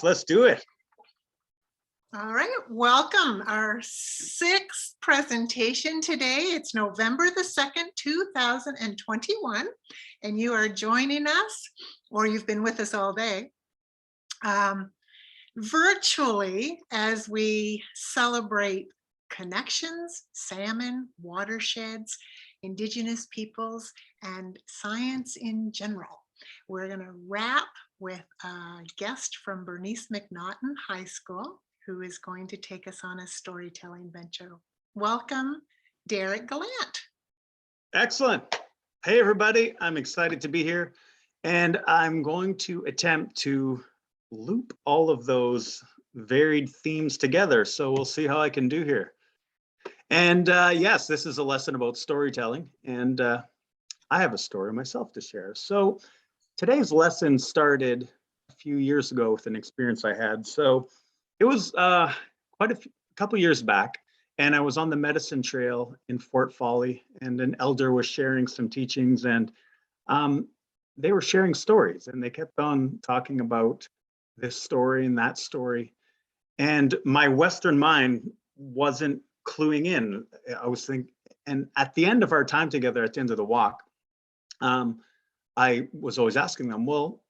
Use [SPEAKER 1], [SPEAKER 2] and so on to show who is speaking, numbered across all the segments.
[SPEAKER 1] Let's do it.
[SPEAKER 2] All right, welcome. Our sixth presentation today. It's November the 2nd, 2021, and you are joining us, or you've been with us all day, virtually as we celebrate connections, salmon, watersheds, Indigenous peoples, and science in general. We're going to wrap with a guest from Bernice McNaughton High School, who is going to take us on a storytelling venture. Welcome, Derek Gallant.
[SPEAKER 1] Excellent. Hey, everybody. I'm excited to be here. And I'm going to attempt to loop all of those varied themes together. So we'll see how I can do here. And yes, this is a lesson about storytelling. And I have a story myself to share. So today's lesson started a few years ago with an experience I had. So it was quite a couple years back, and I was on the medicine trail in Fort Folly, and an elder was sharing some teachings, and they were sharing stories, and they kept on talking about this story and that story. And my Western mind wasn't cluing in. I was thinking, and at the end of our time together, at the end of the walk, I was always asking them, well,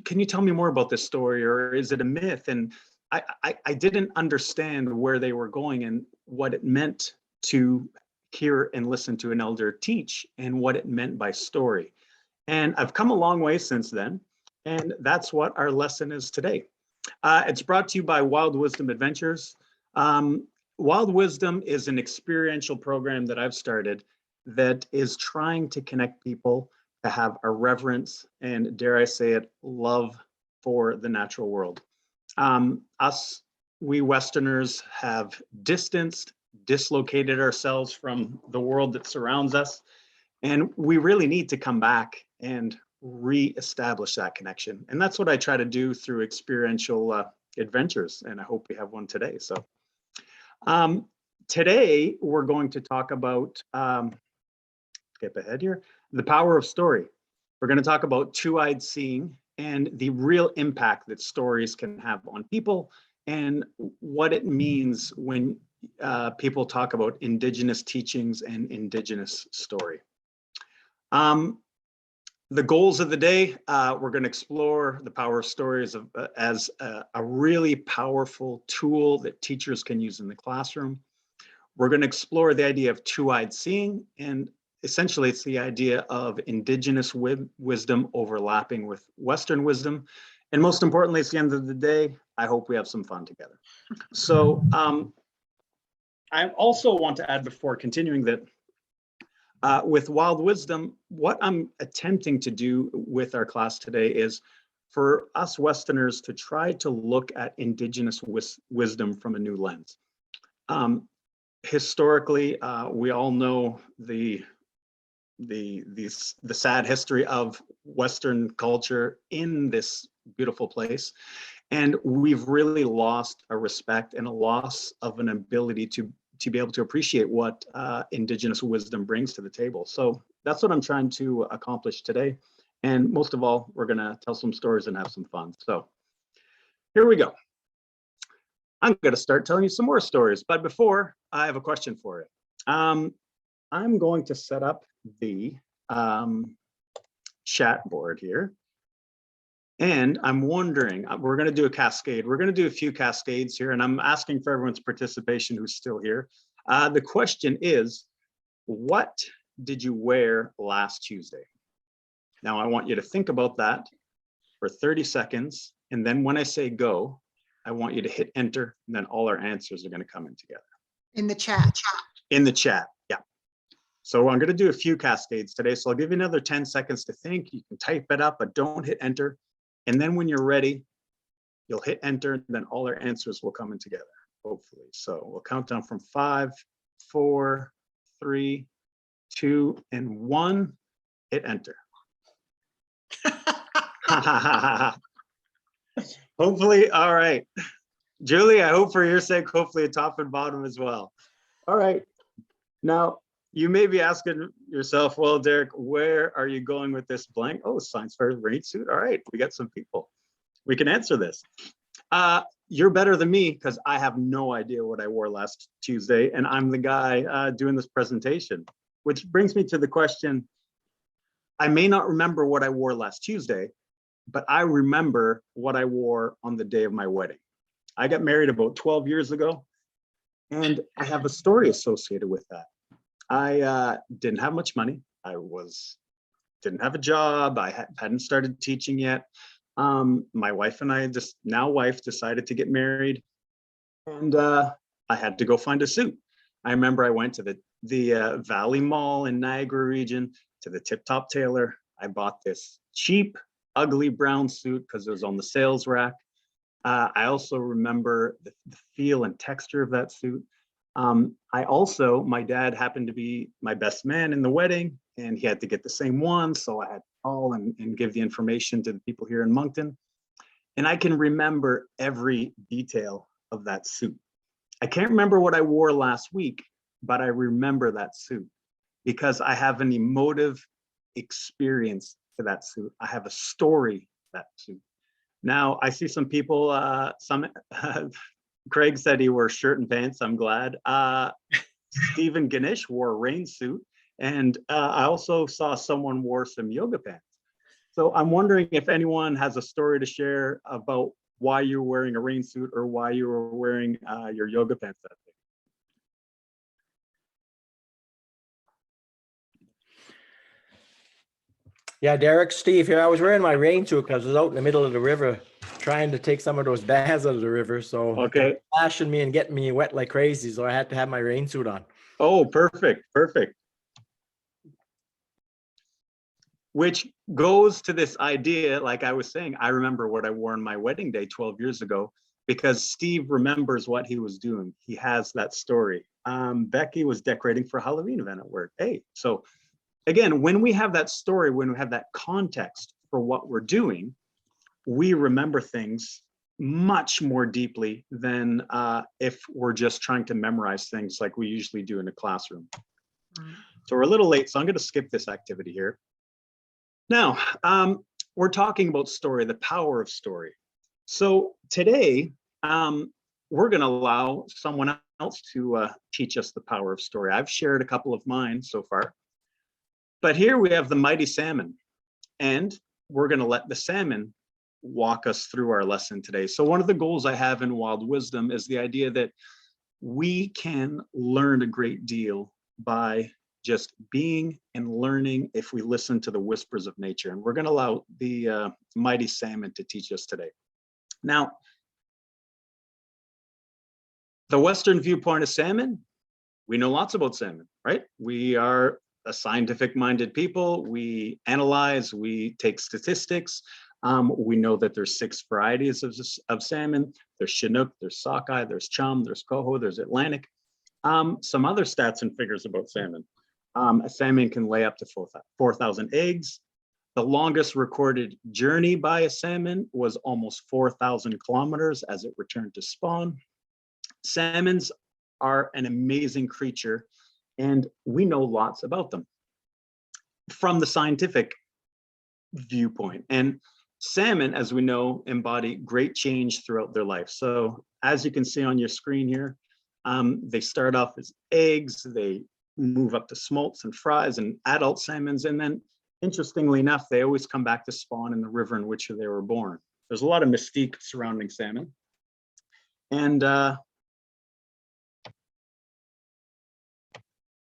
[SPEAKER 1] can you tell me more about this story, or is it a myth? And I didn't understand where they were going and what it meant to hear and listen to an elder teach and what it meant by story. And I've come a long way since then. And that's what our lesson is today. It's brought to you by Wild Wisdom Adventures. Wild Wisdom is an experiential program that I've started that is trying to connect people to have a reverence and, dare I say it, love for the natural world. We Westerners have dislocated ourselves from the world that surrounds us, and we really need to come back and re-establish that connection. And that's what I try to do through experiential adventures, and I hope we have one today. So today we're going to talk about, skip ahead here, the power of story. We're going to talk about two-eyed seeing and the real impact that stories can have on people, and what it means when people talk about Indigenous teachings and Indigenous story. The goals of the day, we're going to explore the power of stories as a really powerful tool that teachers can use in the classroom. We're going to explore the idea of two-eyed seeing, and essentially, it's the idea of Indigenous wisdom overlapping with Western wisdom. And most importantly, it's the end of the day, I hope we have some fun together. So I also want to add, before continuing, that with Wild Wisdom, what I'm attempting to do with our class today is for us Westerners to try to look at Indigenous wisdom from a new lens. Historically, we all know the sad history of Western culture in this beautiful place. And we've really lost a respect and a loss of an ability to be able to appreciate what Indigenous wisdom brings to the table. So that's what I'm trying to accomplish today. And most of all, we're gonna tell some stories and have some fun. So here we go. I'm gonna start telling you some more stories, but before, I have a question for you. I'm going to set up the chat board here. And I'm wondering, we're going to do a cascade. We're going to do a few cascades here, and I'm asking for everyone's participation who's still here. The question is, what did you wear last Tuesday? Now, I want you to think about that for 30 seconds. And then when I say go, I want you to hit enter, and then all our answers are going to come in together.
[SPEAKER 2] In the chat.
[SPEAKER 1] In the chat, yeah. So I'm going to do a few cascades today. So I'll give you another 10 seconds to think. You can type it up, but don't hit enter. And then when you're ready, you'll hit enter, and then all our answers will come in together, hopefully. So we'll count down from 5, 4, 3, 2, and 1. Hit enter. Hopefully, all right. Julie, I hope for your sake, hopefully a top and bottom as well. All right. Now, you may be asking yourself, well, Derek, where are you going with this blank? Oh, science fair rain suit. All right, we got some people. we can answer this. You're better than me because I have no idea what I wore last Tuesday, and I'm the guy doing this presentation, which brings me to the question. I may not remember what I wore last Tuesday, but I remember what I wore on the day of my wedding. I got married about 12 years ago, and I have a story associated with that. I didn't have much money. Didn't have a job. I hadn't started teaching yet. My wife and I, decided to get married, and I had to go find a suit. I remember I went to the Valley Mall in Niagara region, to the Tip Top Tailor. I bought this cheap, ugly brown suit because it was on the sales rack. I also remember the feel and texture of that suit. My dad happened to be my best man in the wedding, and he had to get the same one. So I had to call and give the information to the people here in Moncton. And I can remember every detail of that suit. I can't remember what I wore last week, but I remember that suit because I have an emotive experience to that suit. I have a story to that suit. Now I see some people, Craig said he wore shirt and pants. I'm glad. Stephen Ganesh wore a rain suit. And I also saw someone wore some yoga pants. So I'm wondering if anyone has a story to share about why you're wearing a rain suit or why you were wearing your yoga pants that day.
[SPEAKER 3] Yeah, Derek, Steve here. I was wearing my rain suit because I was out in the middle of the river trying to take some of those baths out of the river. So
[SPEAKER 1] Okay.
[SPEAKER 3] splashing me and getting me wet like crazy. So I had to have my rain suit on.
[SPEAKER 1] Oh, perfect. Perfect. Which goes to this idea, like I was saying, I remember what I wore on my wedding day 12 years ago because Steve remembers what he was doing. He has that story. Becky was decorating for a Halloween event at work. Hey, so again, when we have that story, when we have that context for what we're doing, we remember things much more deeply than if we're just trying to memorize things like we usually do in a classroom. So we're a little late, so I'm going to skip this activity here. Now, we're talking about story, the power of story. So today, we're going to allow someone else to teach us the power of story. I've shared a couple of mine so far, but here we have the mighty salmon, and we're going to let the salmon walk us through our lesson today. So one of the goals I have in Wild Wisdom is the idea that we can learn a great deal by just being and learning if we listen to the whispers of nature. And we're going to allow the mighty salmon to teach us today. Now, the Western viewpoint of salmon, we know lots about salmon, right? We are a scientific-minded people. We analyze, we take statistics. We know that there's 6 varieties of salmon. There's Chinook, there's sockeye, there's chum, there's coho, there's Atlantic. Some other stats and figures about salmon. A salmon can lay up to 4,000 eggs. The longest recorded journey by a salmon was almost 4,000 kilometers as it returned to spawn. Salmons are an amazing creature, and we know lots about them from the scientific viewpoint. And salmon, as we know, embody great change throughout their life. So as you can see on your screen here, they start off as eggs, they move up to smolts and fries and adult salmons. And then interestingly enough, they always come back to spawn in the river in which they were born. There's a lot of mystique surrounding salmon. And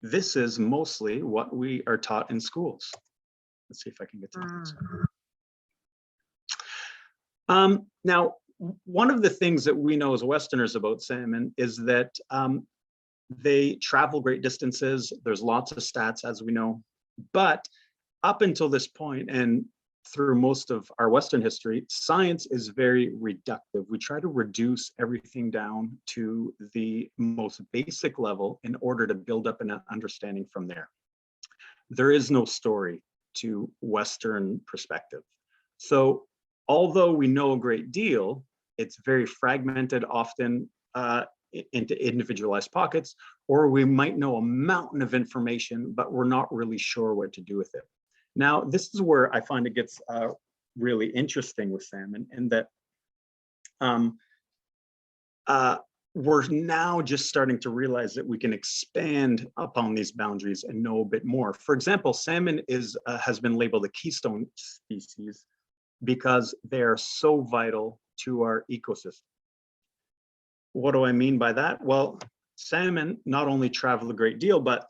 [SPEAKER 1] this is mostly what we are taught in schools. Let's see if I can get to this. Now, one of the things that we know as Westerners about salmon is that they travel great distances. There's lots of stats, as we know, but up until this point and through most of our Western history, science is very reductive. We try to reduce everything down to the most basic level in order to build up an understanding from there. There is no story to Western perspective. So although we know a great deal, it's very fragmented, often into individualized pockets, or we might know a mountain of information, but we're not really sure what to do with it. Now, this is where I find it gets really interesting with salmon, in that We're now just starting to realize that we can expand upon these boundaries and know a bit more. For example, salmon has been labeled a keystone species because they are so vital to our ecosystem. What do I mean by that? Well, salmon not only travel a great deal, but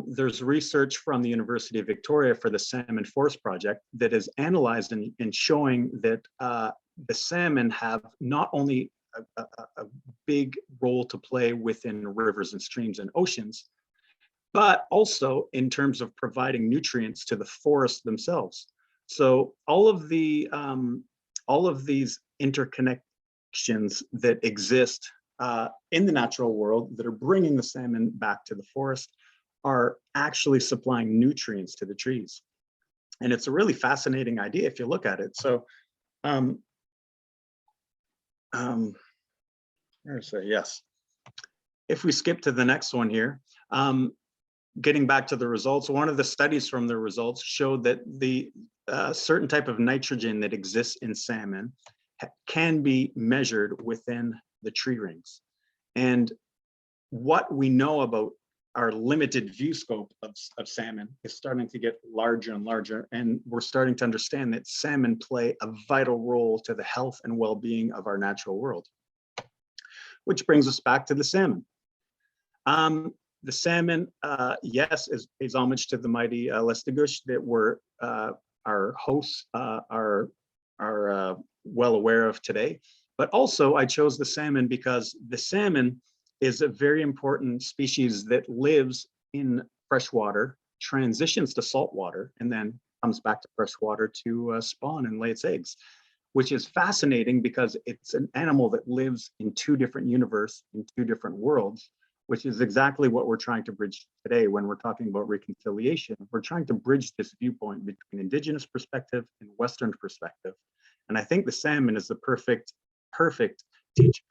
[SPEAKER 1] there's research from the University of Victoria for the Salmon Forest Project that is analyzed and showing that the salmon have not only a big role to play within rivers and streams and oceans, but also in terms of providing nutrients to the forests themselves. So all of these interconnections that exist in the natural world that are bringing the salmon back to the forest are actually supplying nutrients to the trees. And it's a really fascinating idea if you look at it. So where is it? Yes. If we skip to the next one here, getting back to the results, one of the studies from the results showed that the certain type of nitrogen that exists in salmon can be measured within the tree rings. And what we know about our limited view scope of salmon is starting to get larger and larger, and we're starting to understand that salmon play a vital role to the health and well-being of our natural world. Which brings us back to the salmon. The salmon, yes, is homage to the mighty Lestigush that we're our hosts are well aware of today. But also I chose the salmon because the salmon is a very important species that lives in freshwater, transitions to saltwater, and then comes back to freshwater to spawn and lay its eggs, which is fascinating because it's an animal that lives in two different universes, in two different worlds, which is exactly what we're trying to bridge today when we're talking about reconciliation. We're trying to bridge this viewpoint between Indigenous perspective and Western perspective. And I think the salmon is the perfect teacher.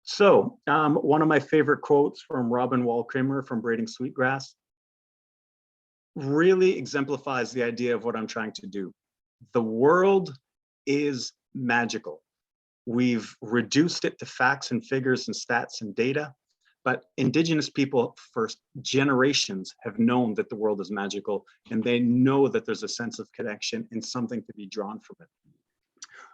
[SPEAKER 1] So one of my favorite quotes from Robin Wall-Kimmerer from Braiding Sweetgrass really exemplifies the idea of what I'm trying to do. The world is magical. We've reduced it to facts and figures and stats and data, but Indigenous people for generations have known that the world is magical, and they know that there's a sense of connection and something to be drawn from it.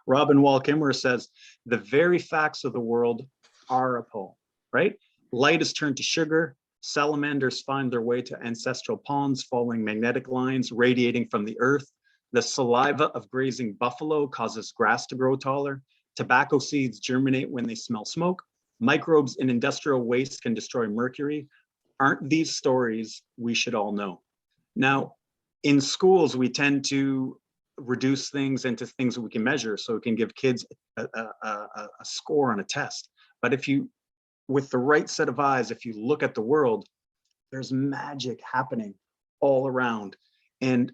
[SPEAKER 1] Robin Wall-Kimmerer says, the very facts of the world are a poem, right? Light is turned to sugar. Salamanders find their way to ancestral ponds, following magnetic lines radiating from the earth. The saliva of grazing buffalo causes grass to grow taller. Tobacco seeds germinate when they smell smoke. Microbes in industrial waste can destroy mercury. Aren't these stories we should all know? Now, in schools, we tend to reduce things into things that we can measure so it can give kids a score on a test. But if you, with the right set of eyes, if you look at the world, there's magic happening all around. And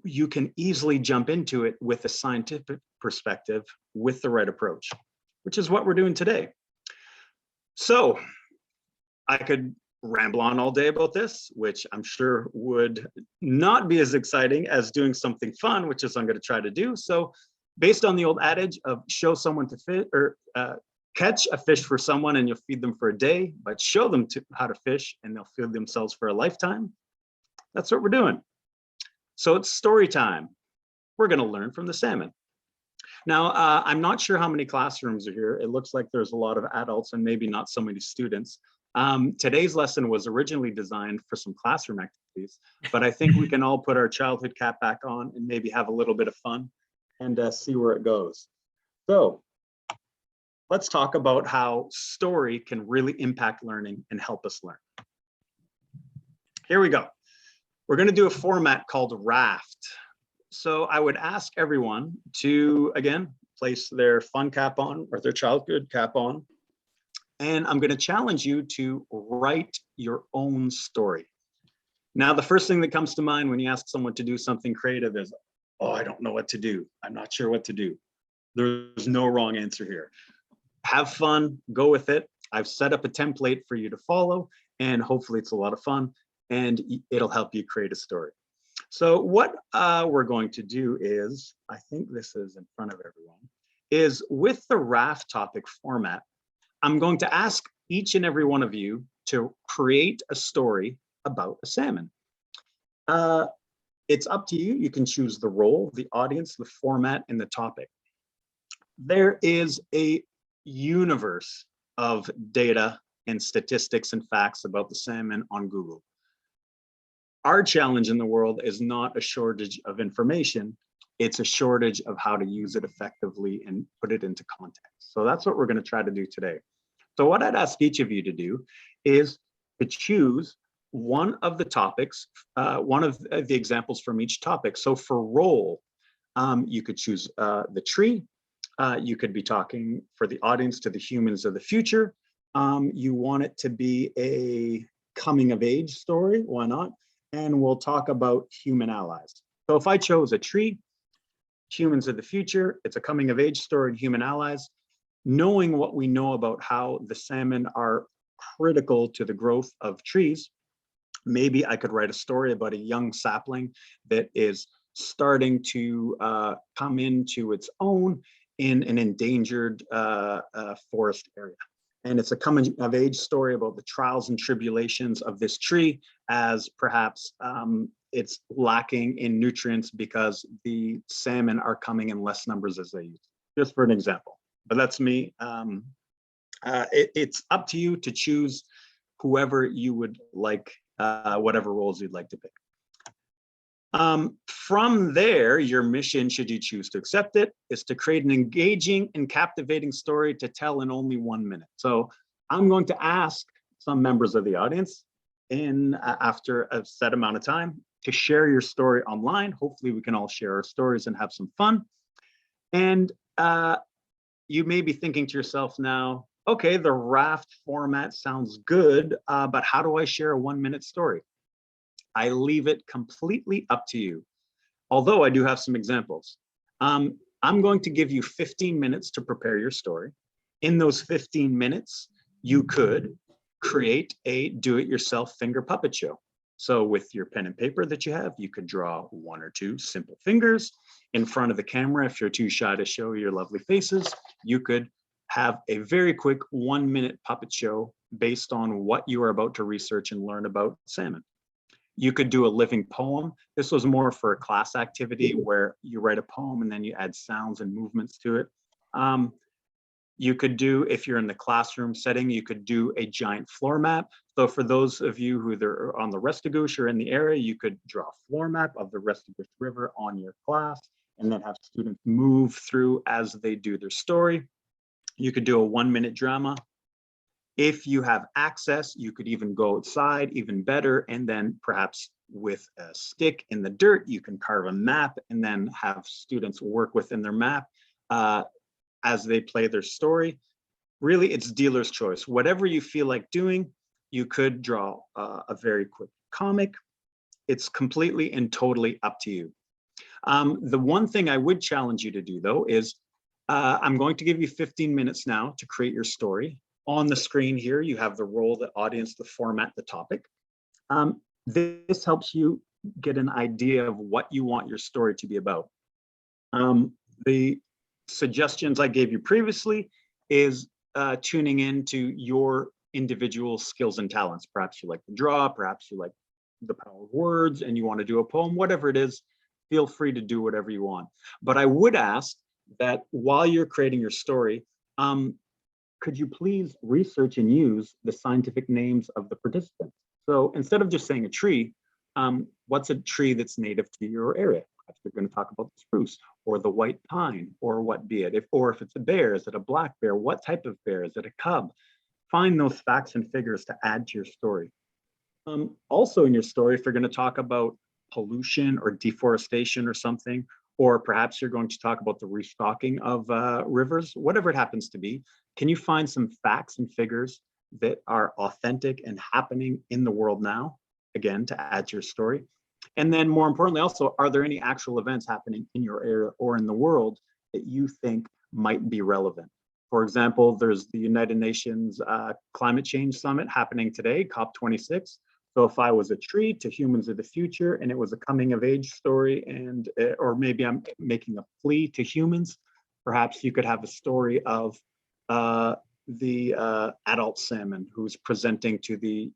[SPEAKER 1] you can easily jump into it with a scientific perspective with the right approach, which is what we're doing today. So I could ramble on all day about this, which I'm sure would not be as exciting as doing something fun, which is I'm going to try to do. So based on the old adage of show someone to fish, or catch a fish for someone and you'll feed them for a day, but show them how to fish and they'll feed themselves for a lifetime. That's what we're doing. So it's story time. We're going to learn from the salmon. Now, I'm not sure how many classrooms are here. It looks like there's a lot of adults and maybe not so many students. Today's lesson was originally designed for some classroom activities, but I think we can all put our childhood cap back on and maybe have a little bit of fun and see where it goes. So let's talk about how story can really impact learning and help us learn. Here we go. We're going to do a format called RAFT. So I would ask everyone to, again, place their fun cap on or their childhood cap on. And I'm going to challenge you to write your own story. Now, the first thing that comes to mind when you ask someone to do something creative is, oh, I don't know what to do. I'm not sure what to do. There's no wrong answer here. Have fun, go with it. I've set up a template for you to follow, and hopefully it's a lot of fun and it'll help you create a story. So what we're going to do is, I think this is in front of everyone, is with the RAFT topic format, I'm going to ask each and every one of you to create a story about a salmon. It's up to you. You can choose the role, the audience, the format, and the topic. There is a universe of data and statistics and facts about the salmon on Google. Our challenge in the world is not a shortage of information. It's a shortage of how to use it effectively and put it into context. So that's what we're going to try to do today. So what I'd ask each of you to do is to choose one of the topics, one of the examples from each topic. So for role, you could choose the tree. You could be talking for the audience to the humans of the future. You want it to be a coming of age story, why not? And we'll talk about human allies. So if I chose a tree, humans of the future, it's a coming of age story and human allies. Knowing what we know about how the salmon are critical to the growth of trees, maybe I could write a story about a young sapling that is starting to come into its own in an endangered forest area. And it's a coming of age story about the trials and tribulations of this tree as perhaps it's lacking in nutrients because the salmon are coming in less numbers as they used, just for an example. But that's me. It's up to you to choose whoever you would like, whatever roles you'd like to pick. From there, your mission, should you choose to accept it, is to create an engaging and captivating story to tell in only 1 minute. So I'm going to ask some members of the audience after a set amount of time to share your story online. Hopefully we can all share our stories and have some fun. And you may be thinking to yourself now, okay, the RAFT format sounds good, but how do I share a 1 minute story? I leave it completely up to you. Although I do have some examples. I'm going to give you 15 minutes to prepare your story. In those 15 minutes, you could create a do-it-yourself finger puppet show. So with your pen and paper that you have, you could draw 1 or 2 simple fingers in front of the camera. If you're too shy to show your lovely faces, you could have a very quick 1 minute puppet show based on what you are about to research and learn about salmon. You could do a living poem. This was more for a class activity where you write a poem and then you add sounds and movements to it. You could do, if you're in the classroom setting, you could do a giant floor map. So for those of you who are on the Restigouche or in the area, you could draw a floor map of the Restigouche River on your class and then have students move through as they do their story. You could do a 1 minute drama. If you have access, you could even go outside, even better, and then perhaps with a stick in the dirt, you can carve a map and then have students work within their map as they play their story. Really, it's dealer's choice. Whatever you feel like doing, you could draw a very quick comic. It's completely and totally up to you. The one thing I would challenge you to do, though, is I'm going to give you 15 minutes now to create your story. On the screen here, you have the role, the audience, the format, the topic. This helps you get an idea of what you want your story to be about. The suggestions I gave you previously is tuning into your individual skills and talents. Perhaps you like to draw, perhaps you like the power of words and you want to do a poem, whatever it is, feel free to do whatever you want. But I would ask that while you're creating your story, could you please research and use the scientific names of the participants? So instead of just saying a tree, what's a tree that's native to your area? Perhaps you're going to talk about the spruce or the white pine or what be it. Or if it's a bear, is it a black bear? What type of bear? Is it a cub? Find those facts and figures to add to your story. Also in your story, if you're going to talk about pollution or deforestation or something, or perhaps you're going to talk about the restocking of rivers, whatever it happens to be, can you find some facts and figures that are authentic and happening in the world now, again, to add to your story? And then more importantly, also, are there any actual events happening in your area or in the world that you think might be relevant? For example, there's the United Nations Climate Change Summit happening today, COP26. So if I was a tree to humans of the future and it was a coming of age story, and or maybe I'm making a plea to humans, perhaps you could have a story of the adult salmon who's presenting to the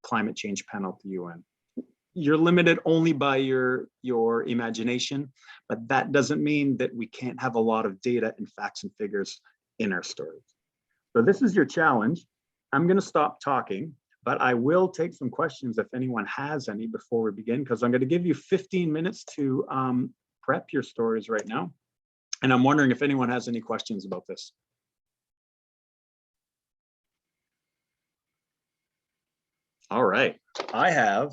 [SPEAKER 1] climate change panel at the UN. You're limited only by your imagination, but that doesn't mean that we can't have a lot of data and facts and figures in our stories. So this is your challenge. I'm going to stop talking, but I will take some questions if anyone has any before we begin, because I'm going to give you 15 minutes to prep your stories right now. And I'm wondering if anyone has any questions about this. All right, I have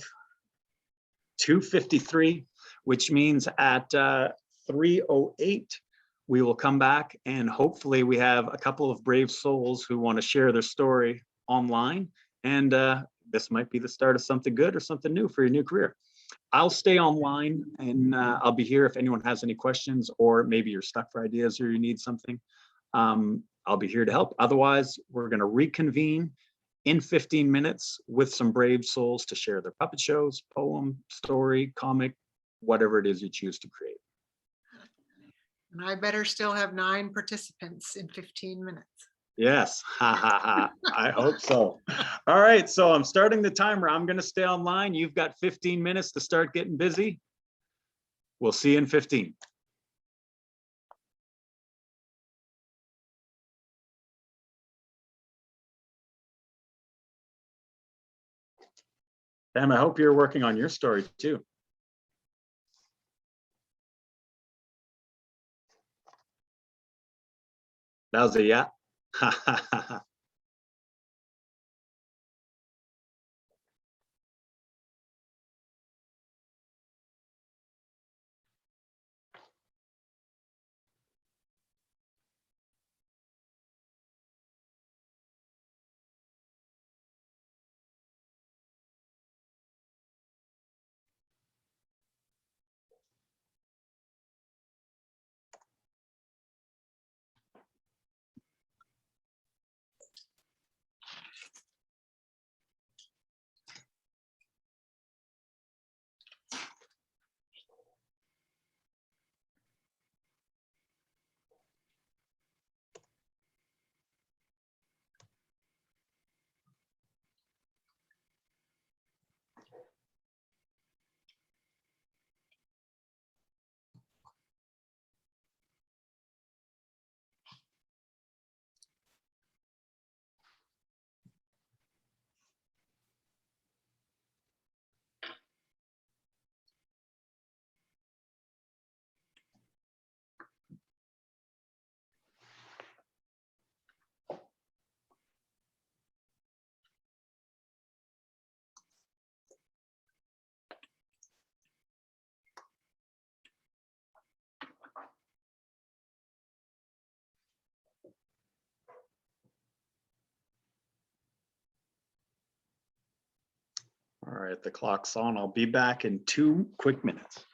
[SPEAKER 1] 2:53, which means at 3:08, we will come back and hopefully we have a couple of brave souls who want to share their story online. And this might be the start of something good or something new for your new career. I'll stay online and I'll be here if anyone has any questions, or maybe you're stuck for ideas or you need something. I'll be here to help. Otherwise, we're going to reconvene in 15 minutes with some brave souls to share their puppet shows, poem, story, comic, whatever it is you choose to create.
[SPEAKER 2] And I better still have 9 participants in 15 minutes.
[SPEAKER 1] Yes, ha ha ha. I hope so. All right, so I'm starting the timer. I'm going to stay online. You've got 15 minutes to start getting busy. We'll see you in 15. Pam, I hope you're working on your story too. That was a yeah. Ha ha ha ha. All right, the clock's on. I'll be back in 2 quick minutes.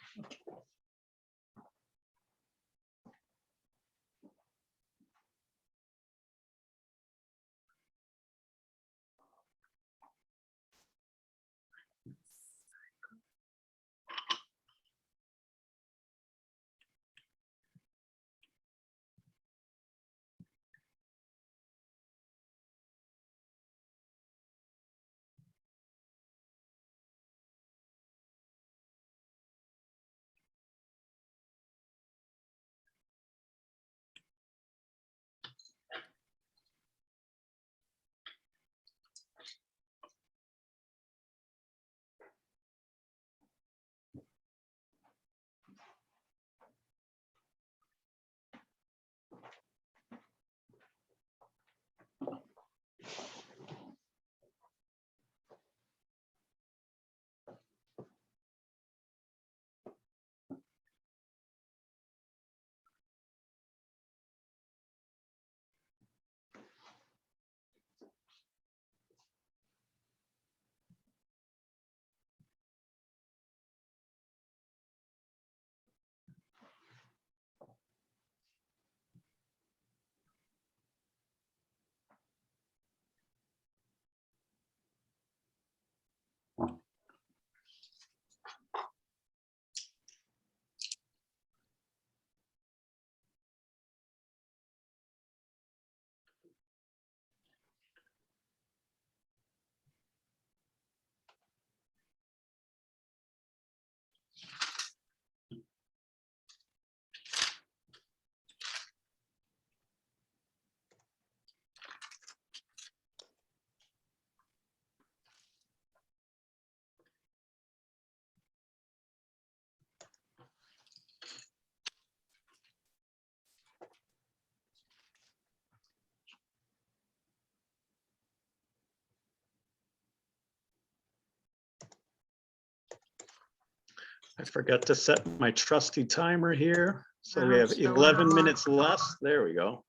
[SPEAKER 1] I forgot to set my trusty timer here. So we
[SPEAKER 2] Oh,
[SPEAKER 1] have
[SPEAKER 2] so
[SPEAKER 1] 11
[SPEAKER 2] long.
[SPEAKER 1] minutes left. There we go.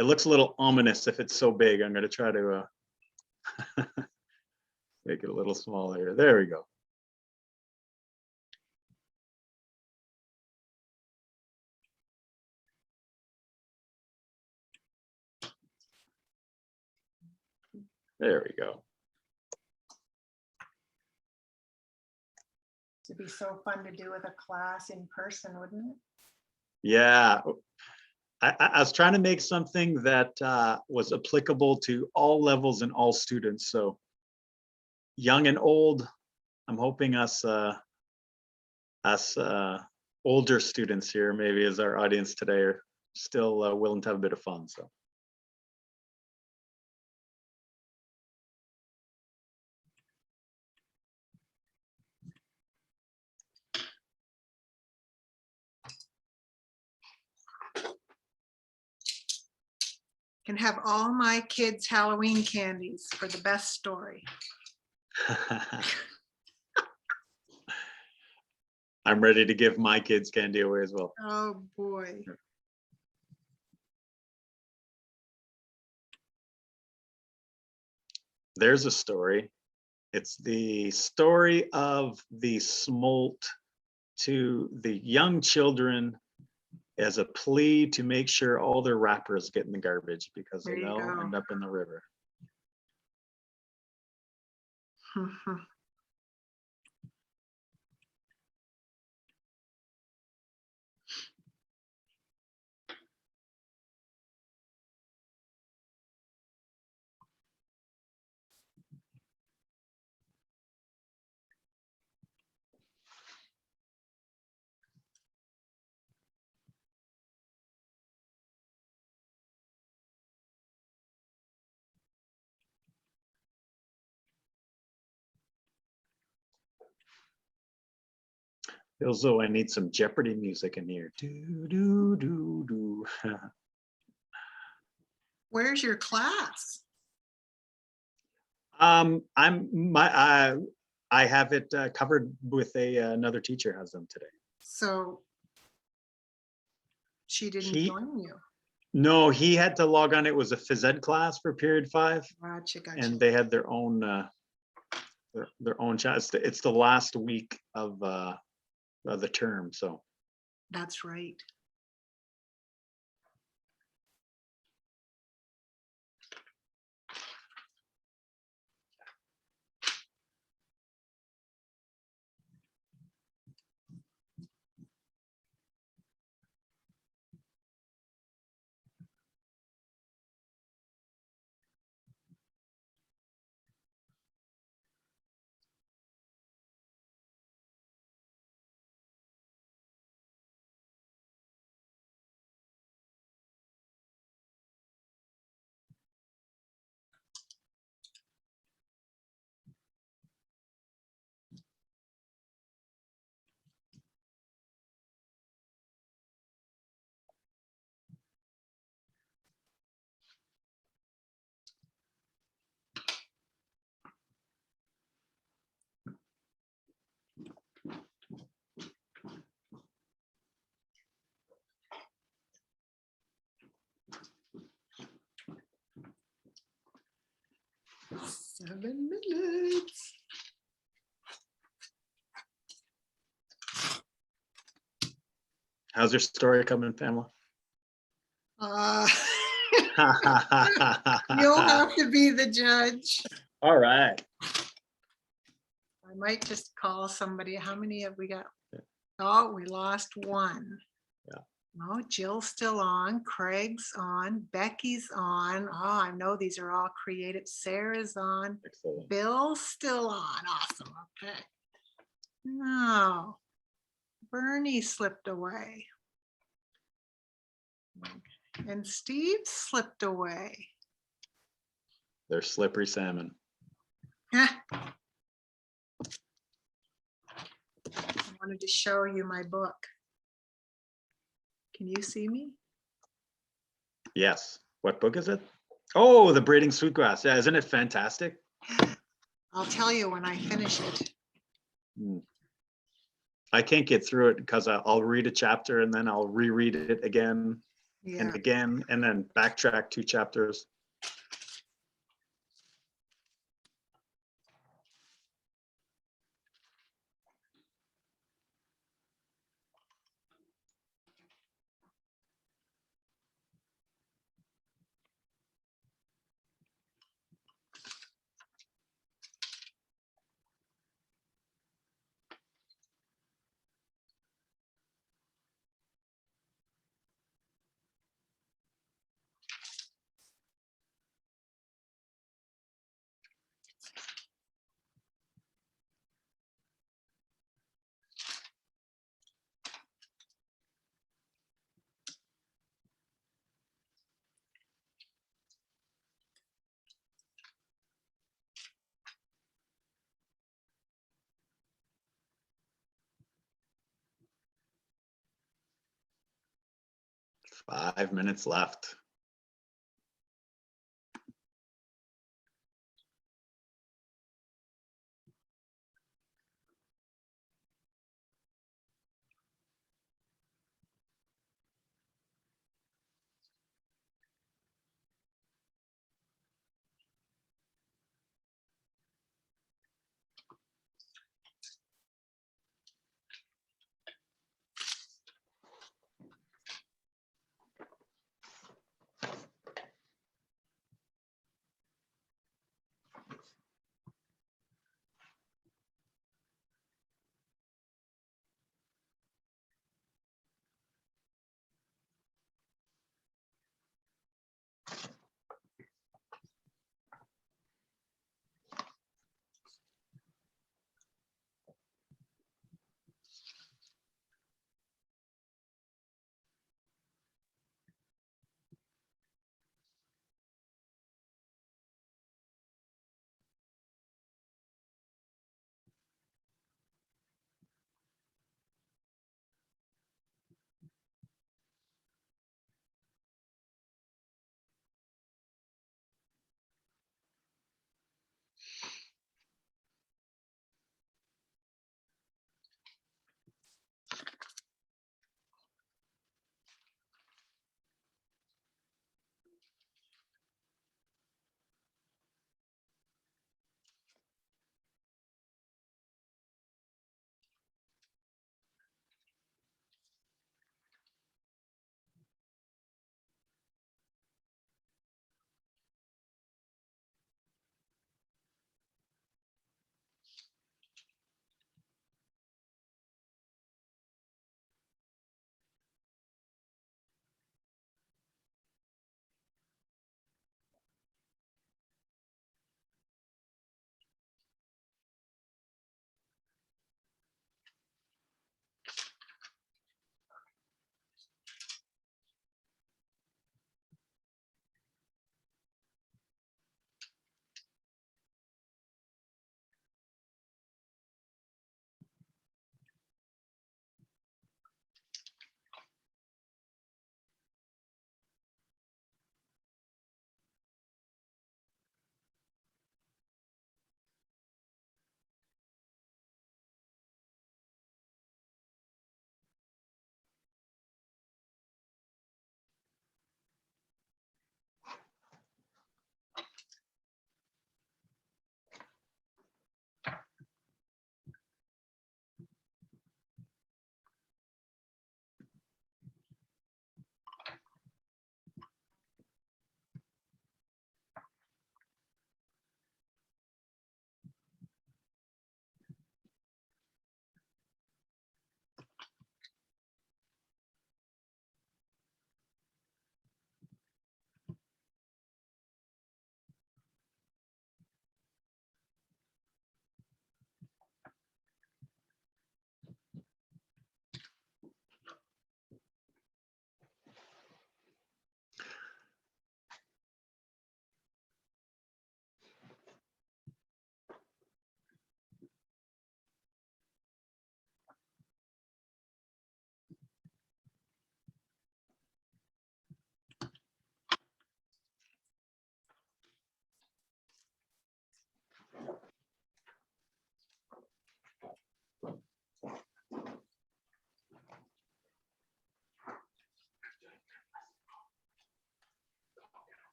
[SPEAKER 1] It looks a little ominous if it's so big. I'm going to try to make it a little smaller. There we go. There we go.
[SPEAKER 2] It'd be so fun to do with a class in person, wouldn't it?
[SPEAKER 1] Yeah. I was trying to make something that was applicable to all levels and all students. So young and old, I'm hoping us older students here, maybe as our audience today, are still willing to have a bit of fun. So.
[SPEAKER 2] Can have all my kids' Halloween candies for the best story.
[SPEAKER 1] I'm ready to give my kids candy away as well.
[SPEAKER 2] Oh, boy.
[SPEAKER 1] There's a story. It's the story of the smolt to the young children as a plea to make sure all their wrappers get in the garbage because
[SPEAKER 2] There you
[SPEAKER 1] they'll
[SPEAKER 2] go.
[SPEAKER 1] end up in the river. Feels though I need some Jeopardy music in here. Do, do, do, do.
[SPEAKER 2] Where's your class?
[SPEAKER 1] I have it covered with another teacher has them today.
[SPEAKER 2] So she didn't join you.
[SPEAKER 1] No, he had to log on. It was a phys ed class for period 5,
[SPEAKER 2] Gotcha.
[SPEAKER 1] and they had their own chat. It's the last week of the term, so.
[SPEAKER 2] That's right. Seven minutes.
[SPEAKER 1] How's your story coming, Pamela?
[SPEAKER 2] You'll have to be the judge.
[SPEAKER 1] All right.
[SPEAKER 2] I might just call somebody. How many have we got? Oh, we lost one.
[SPEAKER 1] Yeah.
[SPEAKER 2] Oh, Jill's still on. Craig's on. Becky's on. Oh, I know these are all creative. Sarah's on.
[SPEAKER 1] Excellent.
[SPEAKER 2] Bill's still on. Awesome. Okay. No. Bernie slipped away. And Steve slipped away.
[SPEAKER 1] They're slippery salmon.
[SPEAKER 2] I wanted to show you my book. Can you see me?
[SPEAKER 1] Yes. What book is it? Oh, The Braiding Sweetgrass. Yeah, isn't it fantastic?
[SPEAKER 2] I'll tell you when I finish it.
[SPEAKER 1] I can't get through it because I'll read a chapter and then I'll reread it again
[SPEAKER 2] Yeah.
[SPEAKER 1] and again, and then backtrack 2 chapters. Five minutes left.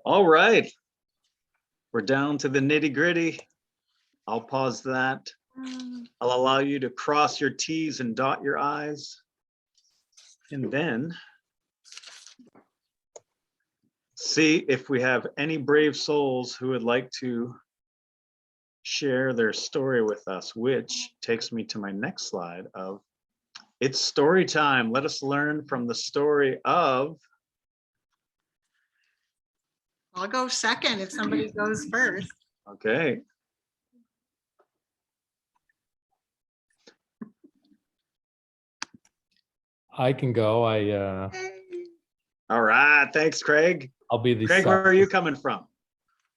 [SPEAKER 1] All right. We're down to the nitty gritty. I'll pause that. I'll allow you to cross your T's and dot your I's. And then see if we have any brave souls who would like to share their story with us, which takes me to my next slide of it's story time. Let us learn from the story of.
[SPEAKER 2] I'll go second if somebody goes first.
[SPEAKER 1] Okay.
[SPEAKER 4] I can go.
[SPEAKER 1] All right. Thanks, Craig.
[SPEAKER 4] I'll be the
[SPEAKER 1] Craig, where are you coming from?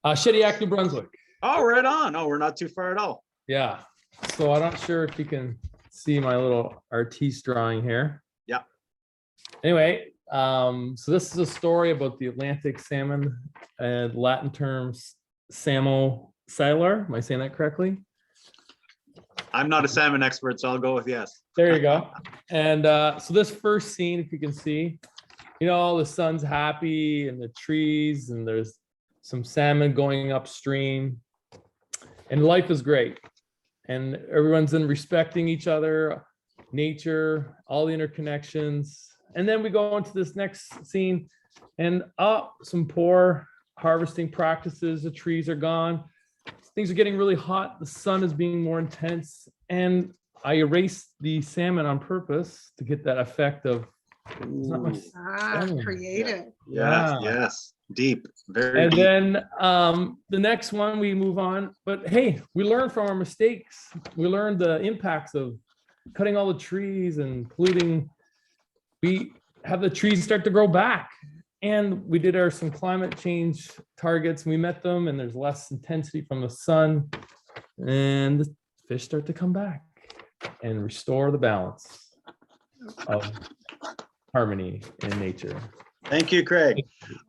[SPEAKER 4] Shediac, New Brunswick.
[SPEAKER 1] Oh, right on. Oh, we're not too far at all.
[SPEAKER 4] Yeah. So I'm not sure if you can see my little artiste drawing here.
[SPEAKER 1] Yeah.
[SPEAKER 4] Anyway, so this is a story about the Atlantic salmon, and Latin terms Samo salar. Am I saying that correctly?
[SPEAKER 1] I'm not a salmon expert, so I'll go with yes.
[SPEAKER 4] There you go. And so this first scene, if you can see, the sun's happy and the trees, and there's some salmon going upstream, and life is great. And everyone's in respecting each other, nature, all the interconnections. And then we go into this next scene, and some poor harvesting practices. The trees are gone. Things are getting really hot. The sun is being more intense. And I erased the salmon on purpose to get that effect of there's not much salmon.
[SPEAKER 2] Creative.
[SPEAKER 1] Yes,
[SPEAKER 4] Yeah.
[SPEAKER 1] yes. Deep. Very
[SPEAKER 4] And
[SPEAKER 1] deep.
[SPEAKER 4] then the next one, we move on. But hey, we learn from our mistakes. We learned the impacts of cutting all the trees and polluting. We have the trees start to grow back. And we did some climate change targets. We met them, and there's less intensity from the sun. And the fish start to come back and restore the balance of harmony in nature.
[SPEAKER 1] Thank you, Craig.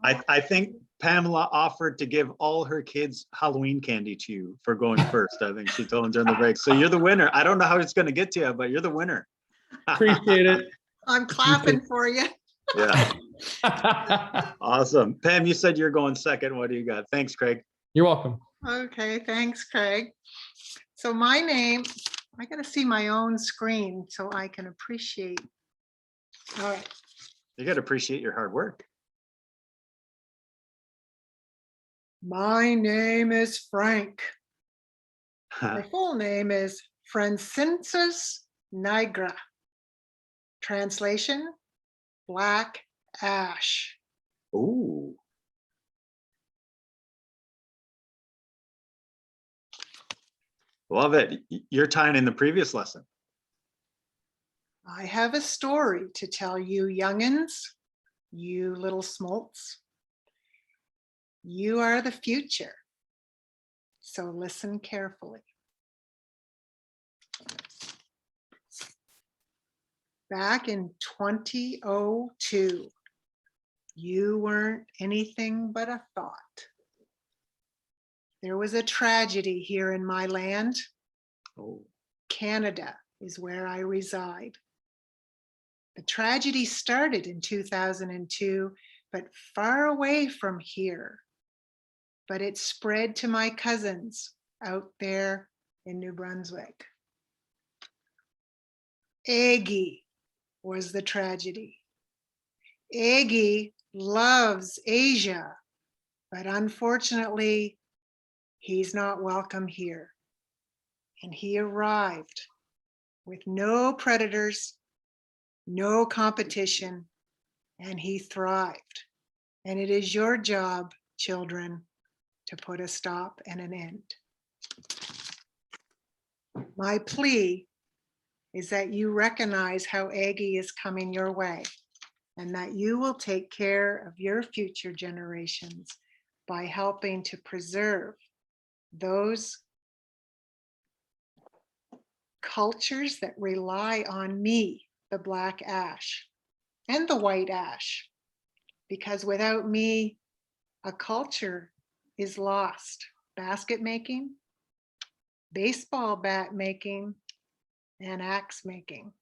[SPEAKER 1] I think Pamela offered to give all her kids Halloween candy to you for going first. I think she told them during the break. So you're the winner. I don't know how it's going to get to you, but you're the winner.
[SPEAKER 4] Appreciate it.
[SPEAKER 2] I'm clapping for you.
[SPEAKER 1] Yeah. Awesome. Pam, you said you're going second. What do you got? Thanks, Craig.
[SPEAKER 4] You're welcome.
[SPEAKER 2] Okay, thanks, Craig. So my name, I gotta see my own screen so I can appreciate. All right,
[SPEAKER 1] You got to appreciate your hard work.
[SPEAKER 2] my name is Frank. My full name is Francensus Nigra. Translation, black ash.
[SPEAKER 1] Ooh. Love it. You're tying in the previous lesson.
[SPEAKER 2] I have a story to tell you youngins, you little smolts. You are the future, so listen carefully. Back in 2002, you weren't anything but a thought. There was a tragedy here in my land.
[SPEAKER 1] Oh.
[SPEAKER 2] Canada is where I reside. The tragedy started in 2002, but far away from here. But it spread to my cousins out there in New Brunswick. Aggie was the tragedy. Aggie loves Asia, but unfortunately, he's not welcome here. And he arrived with no predators, no competition, and he thrived. And it is your job, children, to put a stop and an end. My plea is that you recognize how Aggie is coming your way, and that you will take care of your future generations by helping to preserve those cultures that rely on me, the black ash and the white ash, because without me, a culture is lost. Basket making, baseball bat making, and axe making.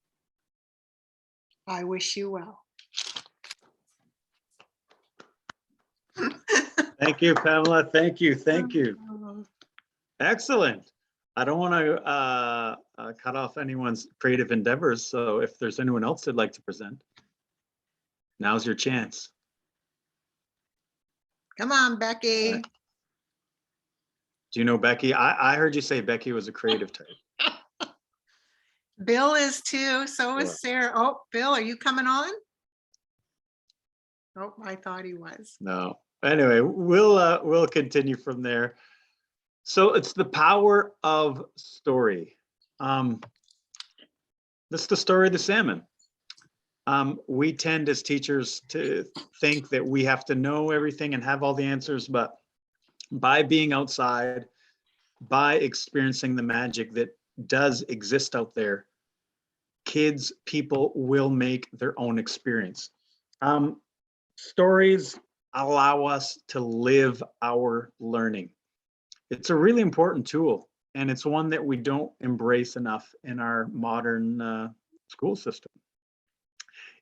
[SPEAKER 2] I wish you well.
[SPEAKER 1] Thank you, Pamela. Thank you. Thank you.
[SPEAKER 2] Oh,
[SPEAKER 1] Excellent. I don't want to cut off anyone's creative endeavors. So if there's anyone else that'd like to present, now's your chance.
[SPEAKER 2] come on, Becky.
[SPEAKER 1] Right. Do you know Becky? I heard you say Becky was a creative type.
[SPEAKER 2] Bill is too. So
[SPEAKER 1] Yeah.
[SPEAKER 2] is Sarah. Oh, Bill, are you coming on? Oh, I thought he was.
[SPEAKER 1] No. Anyway, we'll continue from there. So it's the power of story. This is the story of the salmon. We tend as teachers to think that we have to know everything and have all the answers, but by being outside, by experiencing the magic that does exist out there, kids, people will make their own experience. Stories allow us to live our learning. It's a really important tool, and it's one that we don't embrace enough in our modern school system.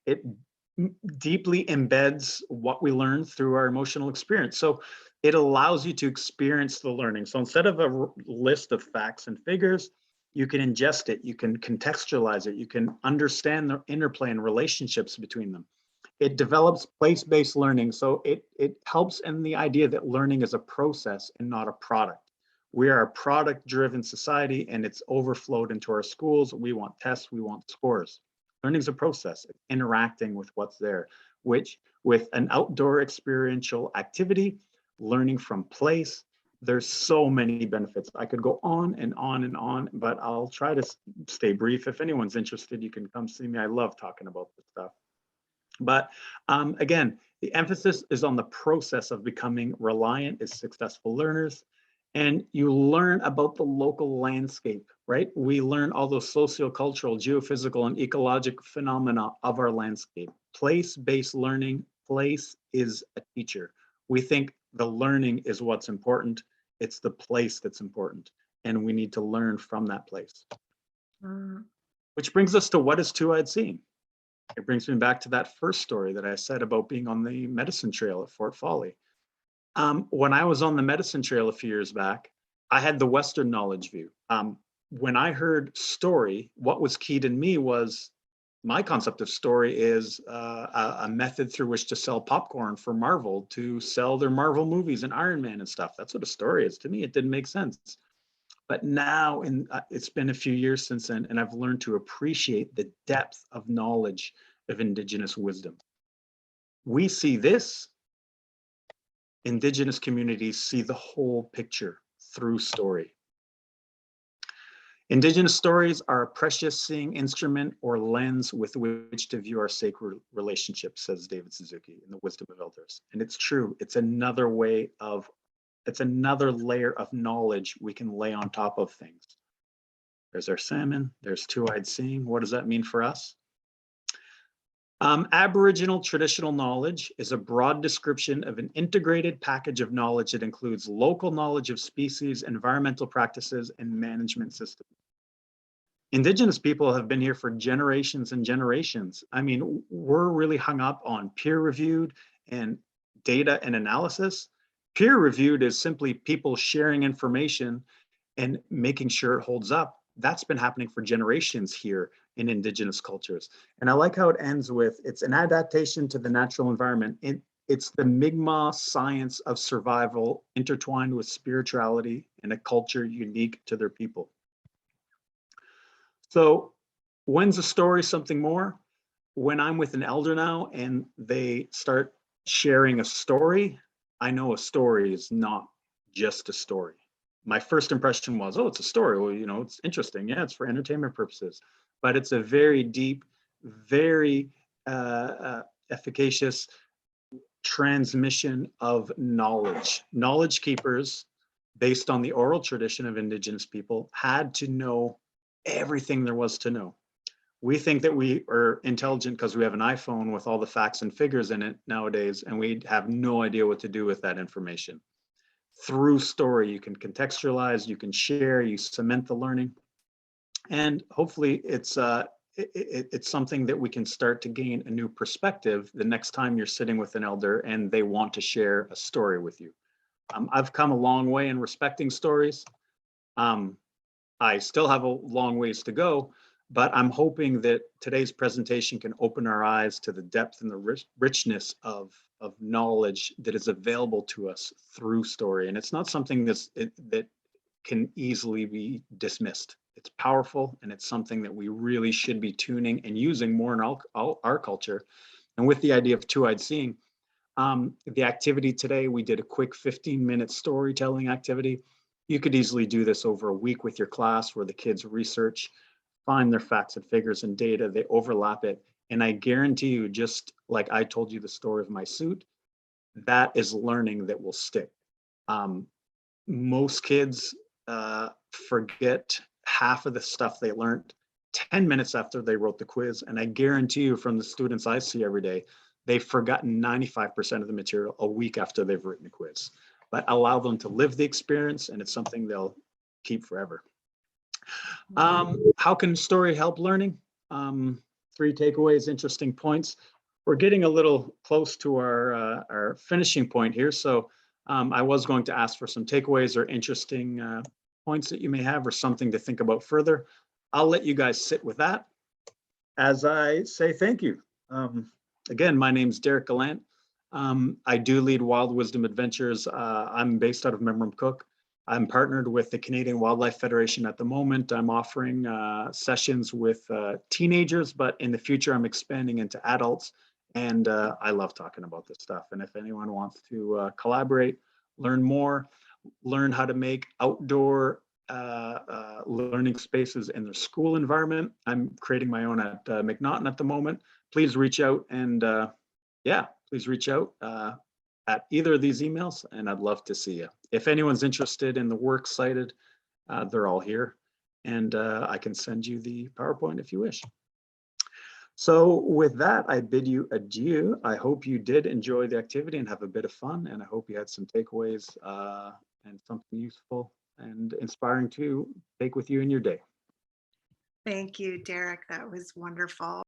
[SPEAKER 1] It deeply embeds what we learn through our emotional experience. So it allows you to experience the learning. So instead of a list of facts and figures, you can ingest it, you can contextualize it, you can understand the interplay and relationships between them. It develops place-based learning. So it helps in the idea that learning is a process and not a product. We are a product-driven society, and it's overflowed into our schools. We want tests, we want scores. Learning is a process, interacting with what's there, which with an outdoor experiential activity, learning from place, there's so many benefits. I could go on and on and on, but I'll try to stay brief. If anyone's interested, you can come see me. I love talking about this stuff. But again, the emphasis is on the process of becoming reliant as successful learners. And you learn about the local landscape, right? We learn all those sociocultural, geophysical, and ecologic phenomena of our landscape. Place-based learning, place is a teacher. We think the learning is what's important. It's the place that's important. And we need to learn from that place. Which brings us to what is two-eyed seeing? It brings me back to that first story that I said about being on the medicine trail at Fort Folly. When I was on the medicine trail a few years back, I had the Western knowledge view. When I heard story, what was keyed in me was my concept of story is a method through which to sell popcorn for Marvel, to sell their Marvel movies and Iron Man and stuff. That's what a story is. To me, it didn't make sense. But now, it's been a few years since then, and I've learned to appreciate the depth of knowledge of Indigenous wisdom. We see this. Indigenous communities see the whole picture through story. Indigenous stories are a precious seeing instrument or lens with which to view our sacred relationships, says David Suzuki in The Wisdom of Elders. And it's true. It's another layer of knowledge we can lay on top of things. There's our salmon, there's two-eyed seeing. What does that mean for us? Aboriginal traditional knowledge is a broad description of an integrated package of knowledge that includes local knowledge of species, environmental practices, and management systems. Indigenous people have been here for generations and generations. I mean, we're really hung up on peer-reviewed and data and analysis. Peer-reviewed is simply people sharing information and making sure it holds up. That's been happening for generations here in Indigenous cultures. And I like how it ends with, it's an adaptation to the natural environment. It's the Mi'kmaq science of survival intertwined with spirituality and a culture unique to their people. So when's a story something more? When I'm with an elder now and they start sharing a story, I know a story is not just a story. My first impression was, oh, it's a story. Well, you know, it's interesting. Yeah, it's for entertainment purposes. But it's a very deep, very efficacious transmission of knowledge. Knowledge keepers, based on the oral tradition of Indigenous people, had to know everything there was to know. We think that we are intelligent because we have an iPhone with all the facts and figures in it nowadays, and we have no idea what to do with that information. Through story, you can contextualize, you can share, you cement the learning. And hopefully it's something that we can start to gain a new perspective the next time you're sitting with an elder and they want to share a story with you. I've come a long way in respecting stories. I still have a long ways to go, but I'm hoping that today's presentation can open our eyes to the depth and the richness of knowledge that is available to us through story. And it's not something that can easily be dismissed. It's powerful, and it's something that we really should be tuning and using more in our culture. And with the idea of two-eyed seeing, the activity today, we did a quick 15-minute storytelling activity. You could easily do this over a week with your class, where the kids research, find their facts and figures and data, they overlap it. And I guarantee you, just like I told you the story of my suit, that is learning that will stick. Most kids forget half of the stuff they learned 10 minutes after they wrote the quiz. And I guarantee you, from the students I see every day, they've forgotten 95% of the material a week after they've written a quiz. But allow them to live the experience, and it's something they'll keep forever. How can story help learning? 3 takeaways, interesting points. We're getting a little close to our finishing point here. So I was going to ask for some takeaways or interesting points that you may have, or something to think about further. I'll let you guys sit with that as I say thank you. Again, my name's Derek Gallant. I do lead Wild Wisdom Adventures. I'm based out of Memramcook. I'm partnered with the Canadian Wildlife Federation at the moment. I'm offering sessions with teenagers, but in the future, I'm expanding into adults. And I love talking about this stuff. And if anyone wants to collaborate, learn more, learn how to make outdoor learning spaces in their school environment, I'm creating my own at McNaughton at the moment. Please reach out, and please reach out at either of these emails, and I'd love to see you. If anyone's interested in the work cited, they're all here, and I can send you the PowerPoint if you wish. So with that, I bid you adieu. I hope you did enjoy the activity and have a bit of fun, and I hope you had some takeaways and something useful and inspiring to take with you in your day.
[SPEAKER 2] Thank you, Derek. That was wonderful.